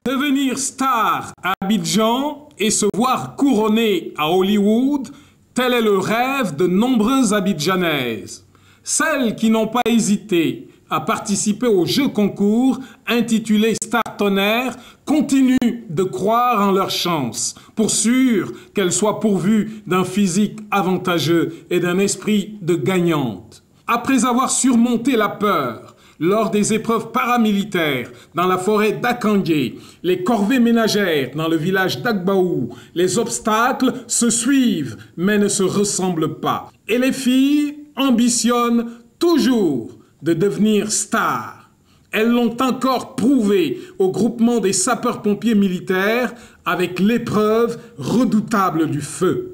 Devenir star à Abidjan et se voir couronné à Hollywood, tel est le rêve de nombreuses Abidjanaises. Celles qui n'ont pas hésité à participer au jeu concours intitulé Star Tonnerre continuent de croire en leur chance, pour sûr qu'elles soient pourvues d'un physique avantageux et d'un esprit de gagnante. Après avoir surmonté la peur, lors des épreuves paramilitaires dans la forêt d'Akangé, les corvées ménagères dans le village d'Agbaou, les obstacles se suivent mais ne se ressemblent pas. Et les filles ambitionnent toujours de devenir stars. Elles l'ont encore prouvé au groupement des sapeurs-pompiers militaires avec l'épreuve redoutable du feu.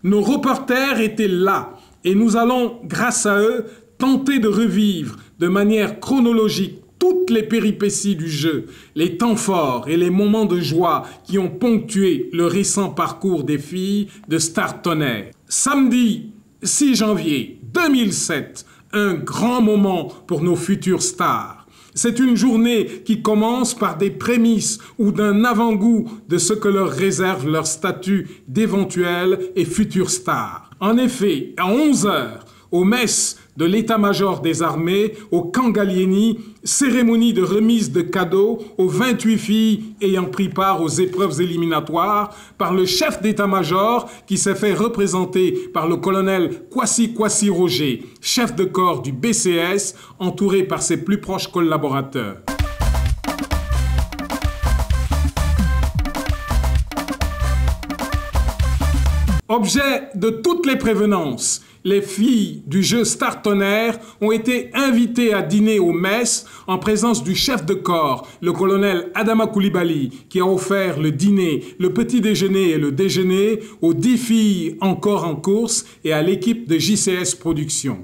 Nos reporters étaient là et nous allons, grâce à eux, tenter de revivre de manière chronologique toutes les péripéties du jeu, les temps forts et les moments de joie qui ont ponctué le récent parcours des filles de Star Tonnerre. Samedi 6 janvier 2007, un grand moment pour nos futures stars. C'est une journée qui commence par des prémices ou d'un avant-goût de ce que leur réserve leur statut d'éventuelles et futures stars. En effet, à 11 h, au mess de l'état-major des armées, au camp Gallieni, cérémonie de remise de cadeaux aux 28 filles ayant pris part aux épreuves éliminatoires par le chef d'état-major qui s'est fait représenter par le colonel Kwasi Roger, chef de corps du BCS, entouré par ses plus proches collaborateurs. Objet de toutes les prévenances, les filles du jeu Star Tonnerre ont été invitées à dîner au mess en présence du chef de corps, le colonel Adama Koulibaly, qui a offert le dîner, le petit déjeuner et le déjeuner aux 10 filles encore en course et à l'équipe de JCS Productions.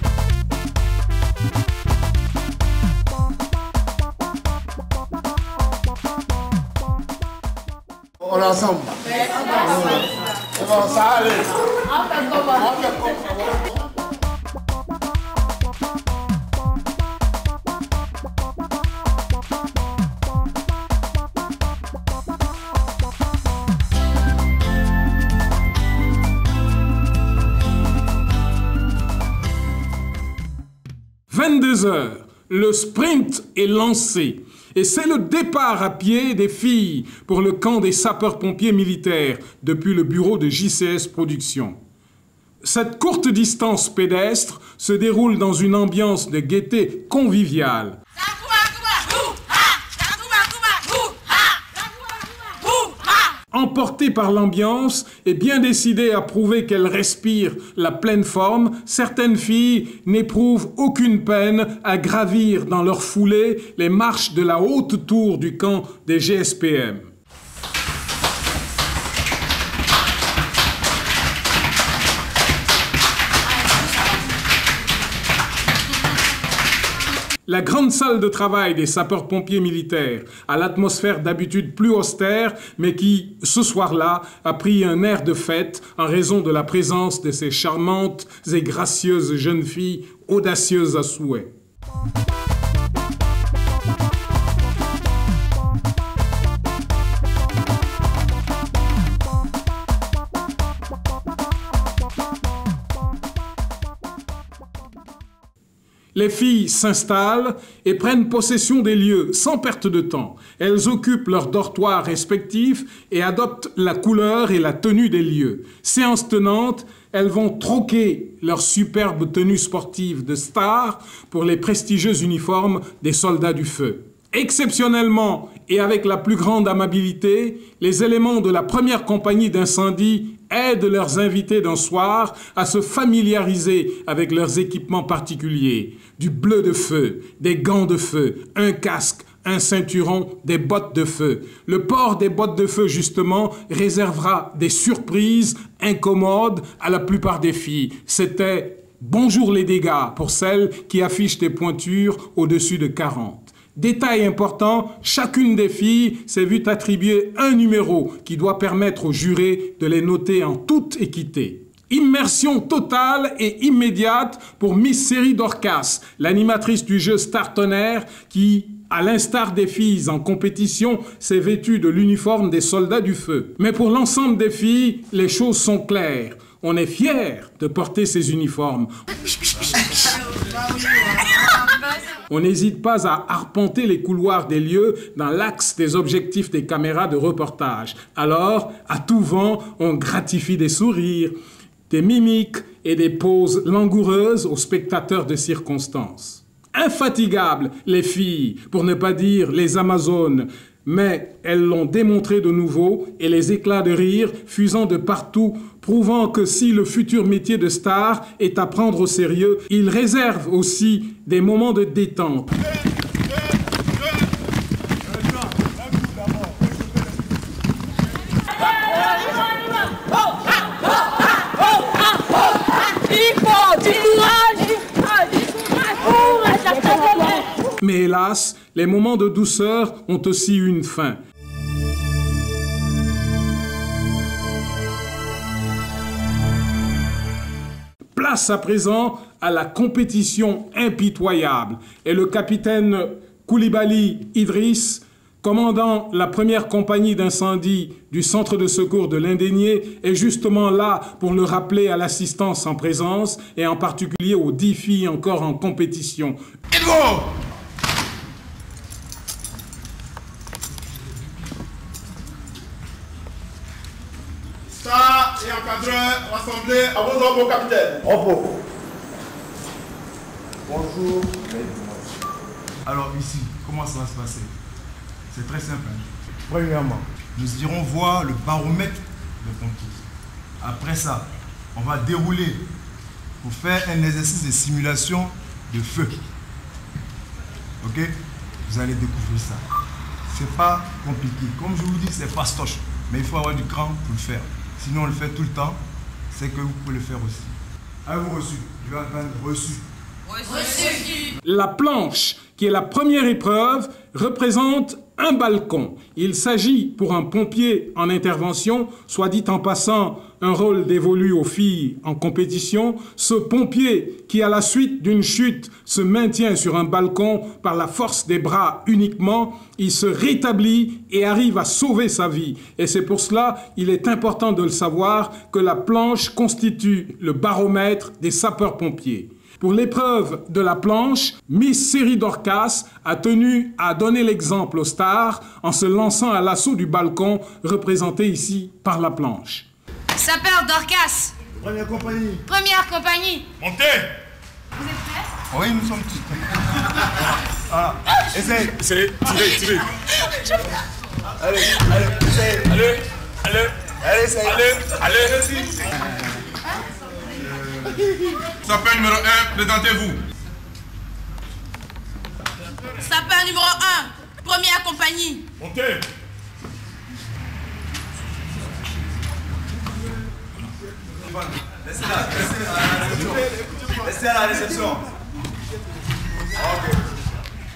On est ensemble. C'est bon, ça allait. On fait comment? 22 h, le sprint est lancé. Et c'est le départ à pied des filles pour le camp des sapeurs-pompiers militaires depuis le bureau de JCS Productions. Cette courte distance pédestre se déroule dans une ambiance de gaieté conviviale. Emportées par l'ambiance et bien décidées à prouver qu'elles respirent la pleine forme, certaines filles n'éprouvent aucune peine à gravir dans leur foulée les marches de la haute tour du camp des GSPM. La grande salle de travail des sapeurs-pompiers militaires, à l'atmosphère d'habitude plus austère, mais qui, ce soir-là, a pris un air de fête en raison de la présence de ces charmantes et gracieuses jeunes filles, audacieuses à souhait. Les filles s'installent et prennent possession des lieux sans perte de temps. Elles occupent leurs dortoirs respectifs et adoptent la couleur et la tenue des lieux. Séance tenante, elles vont troquer leurs superbes tenues sportives de stars pour les prestigieux uniformes des soldats du feu. Exceptionnellement et avec la plus grande amabilité, les éléments de la première compagnie d'incendie aident leurs invités d'un soir à se familiariser avec leurs équipements particuliers. Du bleu de feu, des gants de feu, un casque, un ceinturon, des bottes de feu. Le port des bottes de feu, justement, réservera des surprises incommodes à la plupart des filles. C'était « Bonjour les dégâts » pour celles qui affichent des pointures au-dessus de 40. Détail important, chacune des filles s'est vue attribuer un numéro qui doit permettre aux jurés de les noter en toute équité. Immersion totale et immédiate pour Miss Série Dorcas, l'animatrice du jeu Star Tonnerre qui, à l'instar des filles en compétition, s'est vêtue de l'uniforme des soldats du feu. Mais pour l'ensemble des filles, les choses sont claires. On est fiers de porter ces uniformes. On n'hésite pas à arpenter les couloirs des lieux dans l'axe des objectifs des caméras de reportage. Alors, à tout vent, on gratifie des sourires, des mimiques et des poses langoureuses aux spectateurs de circonstance. Infatigables, les filles, pour ne pas dire les Amazones, mais elles l'ont démontré de nouveau et les éclats de rire fusant de partout, prouvant que si le futur métier de star est à prendre au sérieux, il réserve aussi des moments de détente. Mais hélas, les moments de douceur ont aussi une fin. Place à présent à la compétition impitoyable. Et le capitaine Koulibaly Idriss, commandant la première compagnie d'incendie du centre de secours de l'Indénié, est justement là pour le rappeler à l'assistance en présence et en particulier aux 10 filles encore en compétition. Edgo! Star et encadreurs rassemblés à vos ordres, mon capitaine. Repos. Bonjour. Alors ici, comment ça va se passer? C'est très simple. Premièrement, nous irons voir le baromètre des pompiers. Après ça, on va dérouler pour faire un exercice de simulation de feu. Ok? Vous allez découvrir ça. C'est pas compliqué. Comme je vous dis, c'est fastoche. Mais il faut avoir du cran pour le faire. Sinon, on le fait tout le temps. C'est que vous pouvez le faire aussi. Avez-vous reçu? Je vais attendre reçu. Reçu. La planche, qui est la première épreuve, représente un balcon. Il s'agit pour un pompier en intervention, soit dit en passant, un rôle dévolu aux filles en compétition. Ce pompier qui, à la suite d'une chute, se maintient sur un balcon par la force des bras uniquement, il se rétablit et arrive à sauver sa vie. Et c'est pour cela, il est important de le savoir, que la planche constitue le baromètre des sapeurs-pompiers. Pour l'épreuve de la planche, Miss Série Dorcas a tenu à donner l'exemple aux stars en se lançant à l'assaut du balcon représenté ici par la planche. Sapeur Dorcas. Première compagnie. Première compagnie. Montez! Vous êtes prêts? Oui, nous sommes tous. Ah, essaye. Essayez, tirez. Allez, essaye. Allez, essaye. Allez. Sapeur numéro 1, présentez-vous. Sapeur numéro 1. Première compagnie. Montez! Laissez à la réception.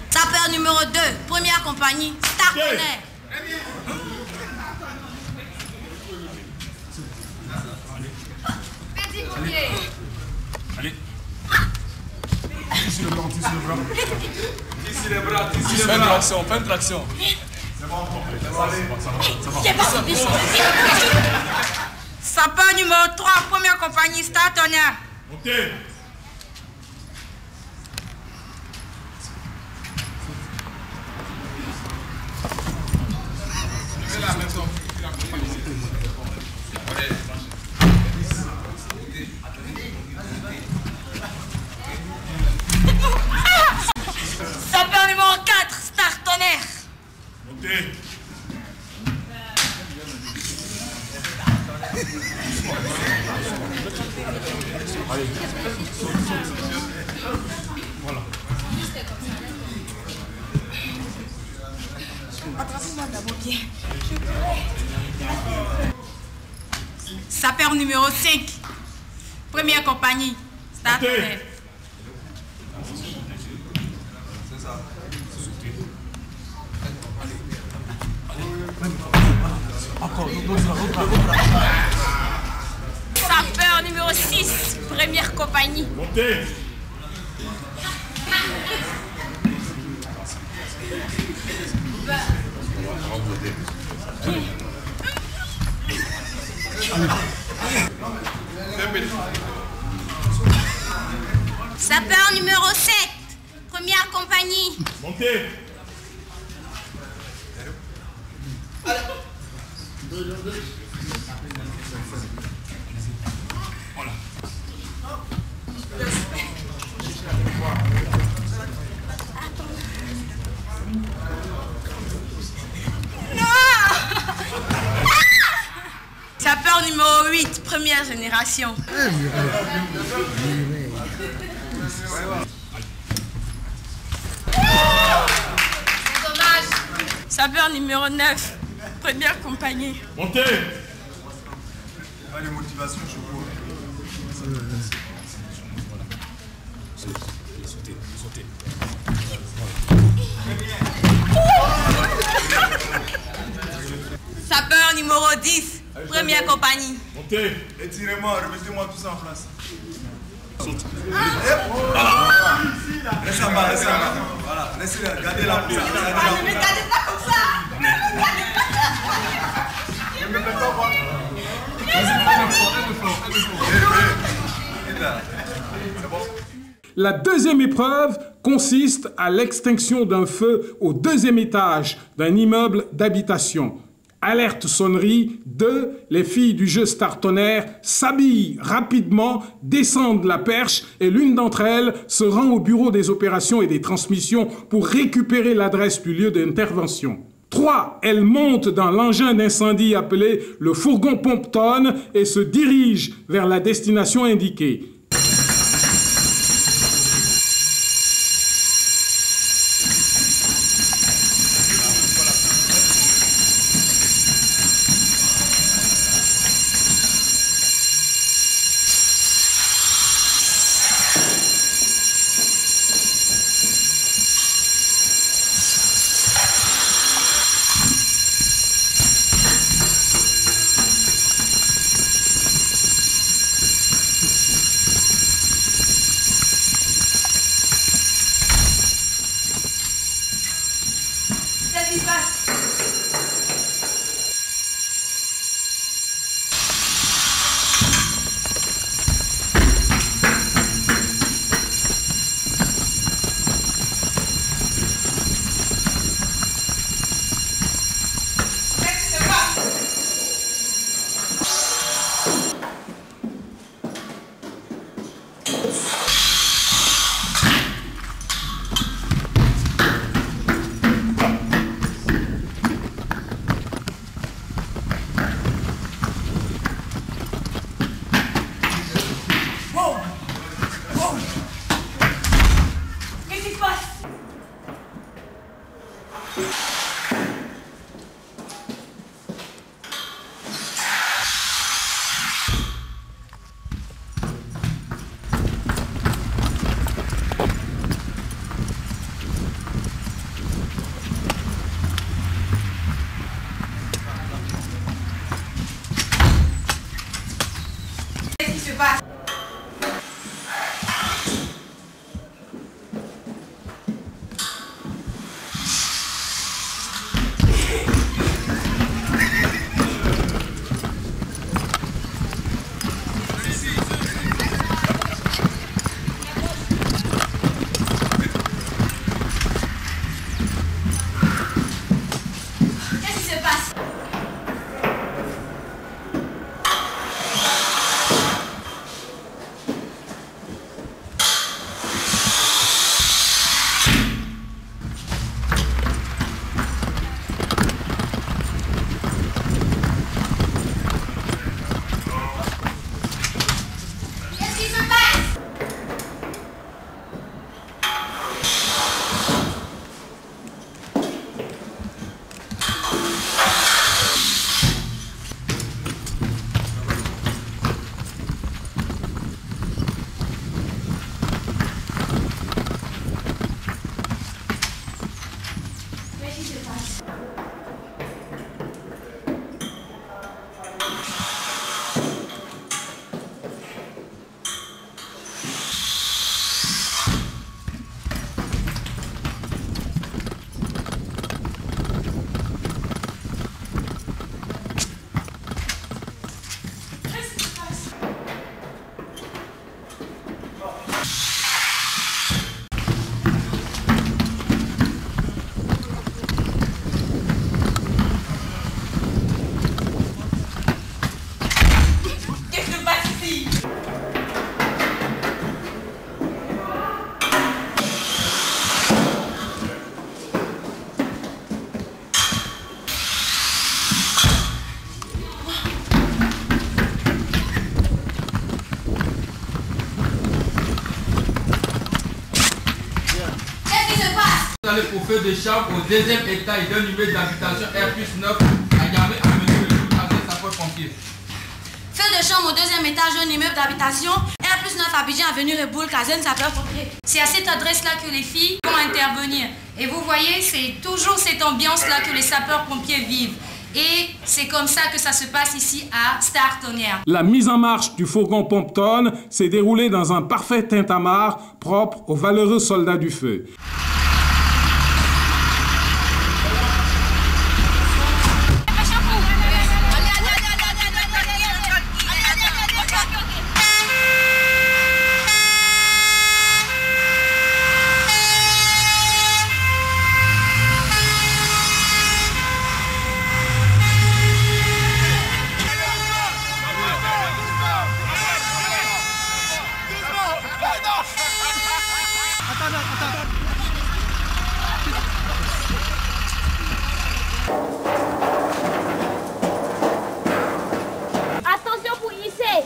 Sapeur numéro 2. Première compagnie. Star Tonnerre. Petit pompier. Allez. Tisse le bras. Tissez les bras. Fais une traction. C'est bon, ça va. Sapeur numéro 3. Première compagnie. Star Tonnerre. Montez! Sapeur numéro 4. Star Tonnerre. Montez! Voilà. Sapeur numéro 5. Première compagnie. Star Tonnerre. C'est ça. Sapeur numéro 6, première compagnie. Montez. Sapeur numéro 7, première compagnie. Montez. Sapeur numéro 8, première génération. Sapeur numéro 9, première compagnie. Montez. Pas de motivation, je vois. Sapeur numéro 10, première compagnie. Montez. Étirez-moi, remettez-moi tout ça en place. Laissez en bas, laissez en bas. Voilà, laissez, gardez la pousse. Ne me gardez pas comme ça. Ne me gardez pas. Ne me faites pas voir. C'est bon. La deuxième épreuve consiste à l'extinction d'un feu au deuxième étage d'un immeuble d'habitation. Alerte sonnerie, 2, les filles du jeu Star Tonnerre s'habillent rapidement, descendent la perche et l'une d'entre elles se rend au bureau des opérations et des transmissions pour récupérer l'adresse du lieu d'intervention. 3, elles montent dans l'engin d'incendie appelé le fourgon pompe-tonne et se dirigent vers la destination indiquée. feu de chambre au deuxième étage d'un immeuble d'habitation R+9 à Yamé à venir le jour avec sapeurs-pompiers. Feu de chambre au deuxième étage d'un immeuble d'habitation R+9 Abidjan avenue Reboul, caserne sapeurs-pompiers. C'est à cette adresse-là que les filles vont intervenir. Et vous voyez, c'est toujours cette ambiance-là que les sapeurs-pompiers vivent. Et c'est comme ça que ça se passe ici à Startonnière. La mise en marche du fourgon pompe-tonne s'est déroulée dans un parfait tintamarre propre aux valeureux soldats du feu. Attention pour hisser.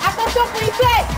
Attention pour hisser.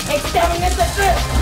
Exterminer ce feu.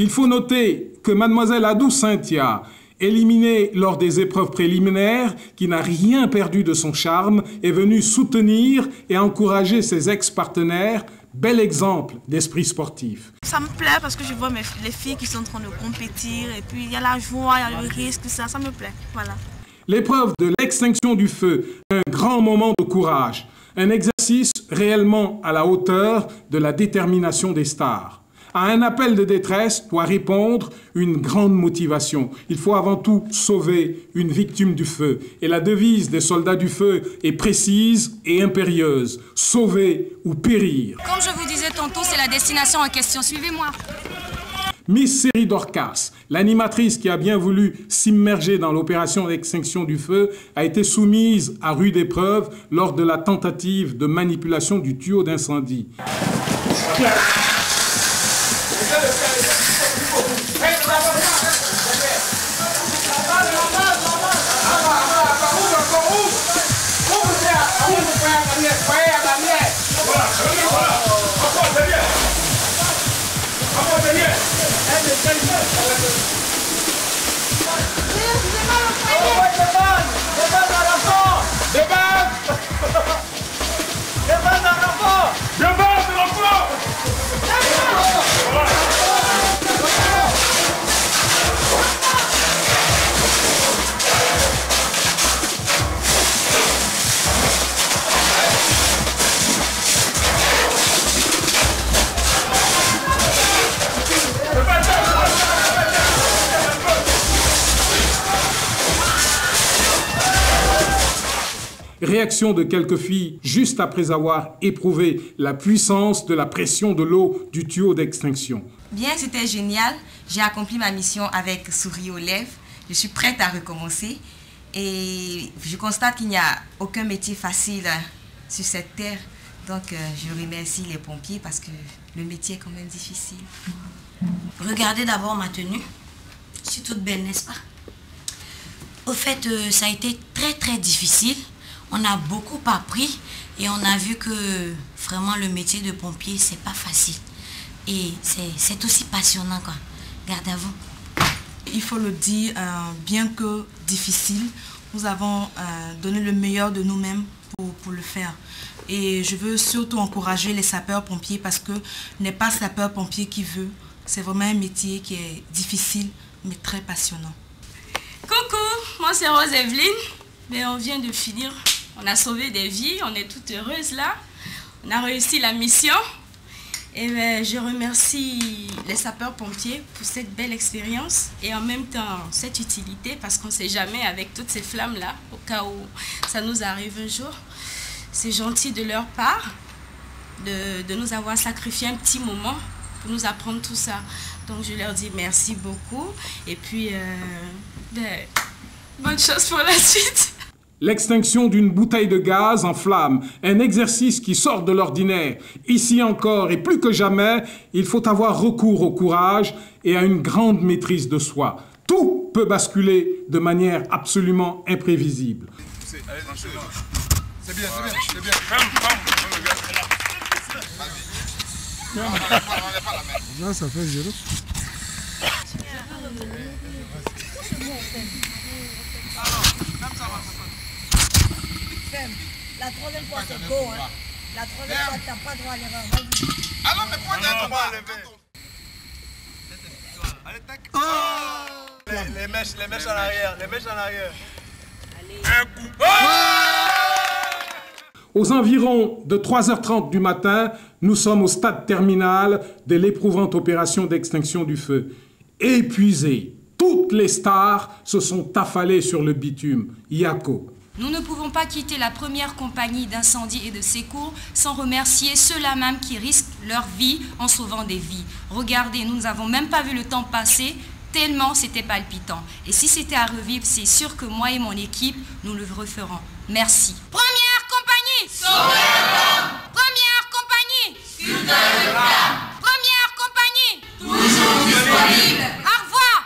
Il faut noter que mademoiselle Adou Cynthia, éliminée lors des épreuves préliminaires, qui n'a rien perdu de son charme, est venue soutenir et encourager ses ex-partenaires. Bel exemple d'esprit sportif. Ça me plaît parce que je vois les filles qui sont en train de compétir et puis il y a la joie, il y a le risque, ça me plaît. Voilà. L'épreuve de l'extinction du feu est un grand moment de courage, un exercice réellement à la hauteur de la détermination des stars. À un appel de détresse doit répondre une grande motivation. Il faut avant tout sauver une victime du feu. Et la devise des soldats du feu est précise et impérieuse. Sauver ou périr. Comme je vous disais tantôt, c'est la destination en question. Suivez-moi. Miss Série Dorcas, l'animatrice qui a bien voulu s'immerger dans l'opération d'extinction du feu, a été soumise à rude épreuve lors de la tentative de manipulation du tuyau d'incendie. Réaction de quelques filles juste après avoir éprouvé la puissance de la pression de l'eau du tuyau d'extinction. Bien, c'était génial. J'ai accompli ma mission avec sourire aux lèvres. Je suis prête à recommencer. Et je constate qu'il n'y a aucun métier facile sur cette terre. Donc, je remercie les pompiers parce que le métier est quand même difficile. Regardez d'abord ma tenue. Je suis toute belle, n'est-ce pas? Au fait, ça a été très difficile. On a beaucoup appris et on a vu que vraiment le métier de pompier, c'est pas facile. Et c'est aussi passionnant, quoi. Garde à vous. Il faut le dire, bien que difficile, nous avons donné le meilleur de nous-mêmes pour le faire. Et je veux surtout encourager les sapeurs-pompiers parce que n'est pas sapeur-pompier qui veut. C'est vraiment un métier qui est difficile, mais très passionnant. Coucou, moi c'est Rose Evelyne. Mais on vient de finir. On a sauvé des vies, on est toutes heureuses là. On a réussi la mission. Et je remercie les sapeurs-pompiers pour cette belle expérience et en même temps cette utilité parce qu'on ne sait jamais avec toutes ces flammes-là, au cas où ça nous arrive un jour. C'est gentil de leur part de nous avoir sacrifié un petit moment pour nous apprendre tout ça. Donc je leur dis merci beaucoup et puis bonne chance pour la suite. L'extinction d'une bouteille de gaz en flammes, un exercice qui sort de l'ordinaire. Ici encore et plus que jamais, il faut avoir recours au courage et à une grande maîtrise de soi. Tout peut basculer de manière absolument imprévisible. C'est bien, c'est bien. Là, ça fait 0. La troisième fois, c'est go, hein. La troisième fois, t'as pas droit à l'erreur. Alors, mais pourquoi t'as pas allez, tac. Les mèches en arrière, les mèches en arrière. Un coup. Aux environs de 3h30 du matin, nous sommes au stade terminal de l'éprouvante opération d'extinction du feu. Épuisés, toutes les stars se sont affalées sur le bitume. Yako. Nous ne pouvons pas quitter la première compagnie d'incendie et de secours sans remercier ceux-là même qui risquent leur vie en sauvant des vies. Regardez, nous n'avons même pas vu le temps passer, tellement c'était palpitant. Et si c'était à revivre, c'est sûr que moi et mon équipe, nous le referons. Merci. Première compagnie, sauvez le flamme. Première compagnie, sculpteur de flamme. Première compagnie, toujours disponible. Au revoir.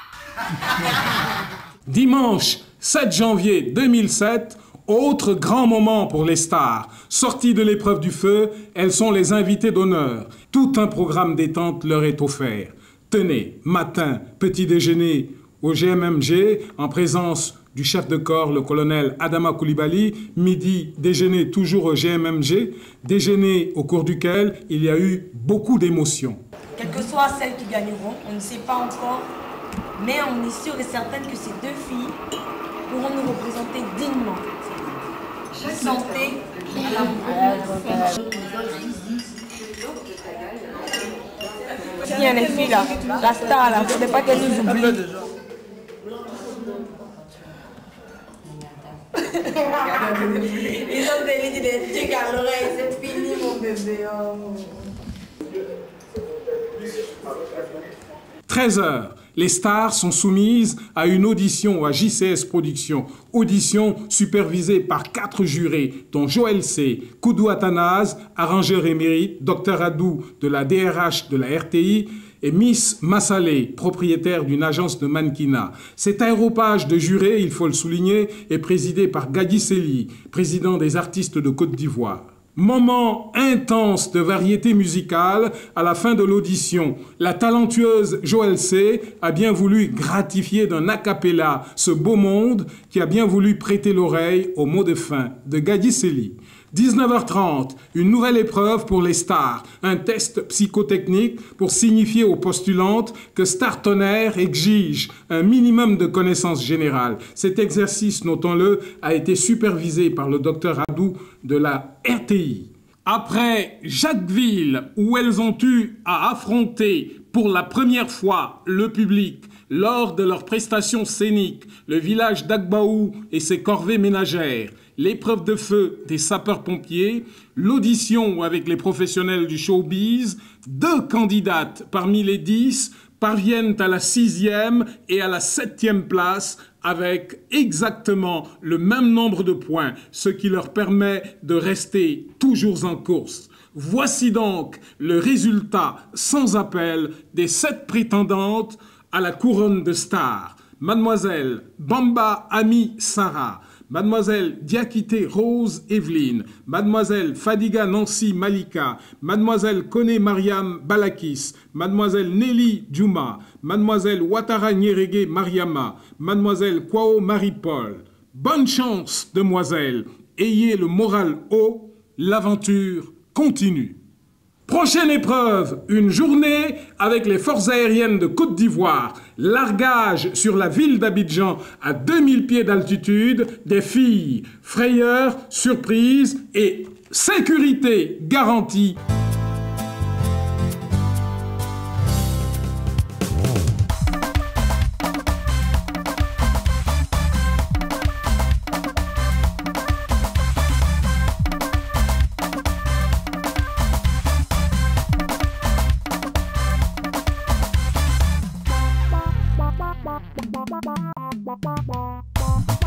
Dimanche 7 janvier 2007, autre grand moment pour les stars. Sorties de l'épreuve du feu, elles sont les invitées d'honneur. Tout un programme détente leur est offert. Tenez, matin, petit déjeuner au GMMG en présence du chef de corps, le colonel Adama Koulibaly. Midi, déjeuner toujours au GMMG. Déjeuner au cours duquel il y a eu beaucoup d'émotions. Quelles que soient celles qui gagneront, on ne sait pas encore, mais on est sûr et certaine que ces deux filles pourront nous représenter dignement. Santé à l'amour. Il y a les filles là, la star là, il ne faudrait pas qu'elles nous oublient. Ils ont des trucs à l'oreille, c'est fini mon bébé. 13h, les stars sont soumises à une audition à JCS Productions. Audition supervisée par 4 jurés, dont Joël C., Koudou Athanase, arrangeur émérite, Dr Adou de la DRH de la RTI et Miss Massalé, propriétaire d'une agence de mannequinat. Cet aéropage de jurés, il faut le souligner, est présidé par Gadi Sely, président des artistes de Côte d'Ivoire. Moment intense de variété musicale à la fin de l'audition. La talentueuse Joël C. a bien voulu gratifier d'un a cappella ce beau monde qui a bien voulu prêter l'oreille aux mots de fin de Gadi Sely. 19h30, une nouvelle épreuve pour les stars, un test psychotechnique pour signifier aux postulantes que Star Tonnerre exige un minimum de connaissances générales. Cet exercice, notons-le, a été supervisé par le docteur Adou de la RTI. Après Jacquesville, où elles ont eu à affronter pour la première fois le public lors de leur prestation scénique, le village d'Agbaou et ses corvées ménagères, l'épreuve de feu des sapeurs-pompiers, l'audition avec les professionnels du showbiz, 2 candidates parmi les 10 parviennent à la 6e et à la 7e place avec exactement le même nombre de points, ce qui leur permet de rester toujours en course. Voici donc le résultat sans appel des 7 prétendantes à la couronne de star. Mademoiselle Bamba Ami Sarah, Mademoiselle Diakité Rose Evelyne, Mademoiselle Fadiga Nancy Malika, Mademoiselle Kone Mariam Balakis, Mademoiselle Nelly Djouma, Mademoiselle Ouattara Nyerege Mariama, Mademoiselle Kwao Marie-Paul. Bonne chance, demoiselles. Ayez le moral haut, l'aventure continue. Prochaine épreuve, une journée avec les forces aériennes de Côte d'Ivoire. Largage sur la ville d'Abidjan à 2000 pieds d'altitude, des filles, frayeur, surprise et sécurité garantie. Ba ba ba ba ba ba ba ba ba.